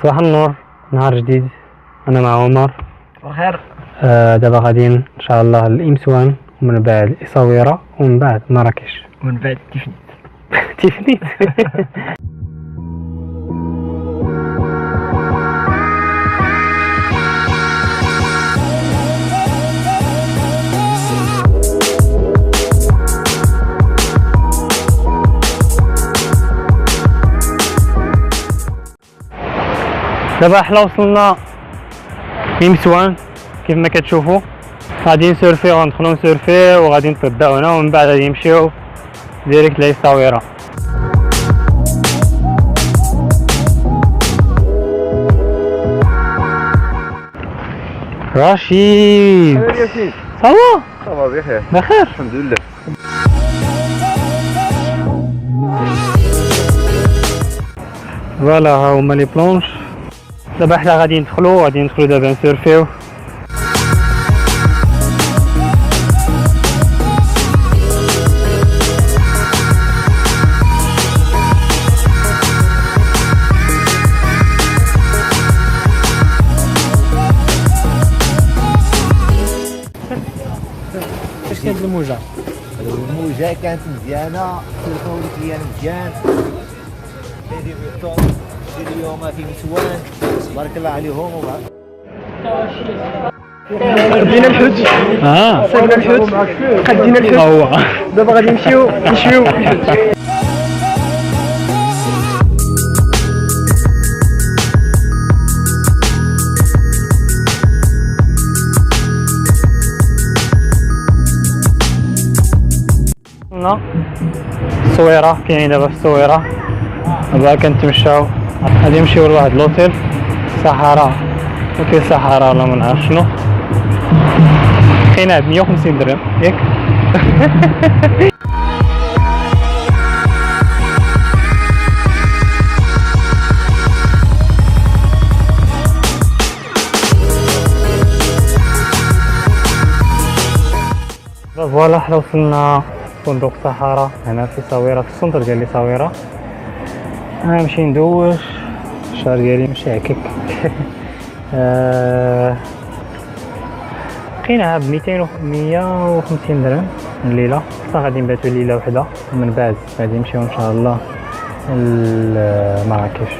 صباح النور، نهار جديد. انا مع عمر. بخير. دابا غاديين ان شاء الله للامسوان ومن بعد الصويره ومن بعد مراكش ومن بعد تفنيت. تفنيت. دابا حنا وصلنا لمسوان كيف ما كتشوفوا. غادي نسورفي وغندخلو نسورفي وغادي نتغداو هنا ومن بعد غادي نمشيو ديريكت للصويره. رشيد ياسين صافا صافا بخير بخير الحمد لله. فوالا ها هما لي بلونش. دابا حنا غادي ندخلو دابا نسورفيو. كيفاش كانت الموجة؟ الموجة كانت مزيانة، التليفون ديالي مزيان، دايرين الطون ديال اليوم في نسوان، بارك الله عليهم. بدينا الحوت، صيدنا الحوت، خدينا الحوت، دابا غادي نمشيو نشويو الحوت. الصويرة كاينين دابا في الصويرة. دابا كنتمشاو غادي نمشيو لواحد لوطيل صحراء، اوتيل صحراء ولا منعرف شنو. كاينه ب 150 درهم ياك. فوالا حنا وصلنا فندق صحراء هنا في صويرة، في السنتر ديال صويرة. انا نمشي ندوش الشهر ديالي ماشي هكاك. لقيناها ب 150 درهم الليله. حنا غادي نباتو ليله وحده ومن بعد غادي نمشيو ان شاء الله لمراكش.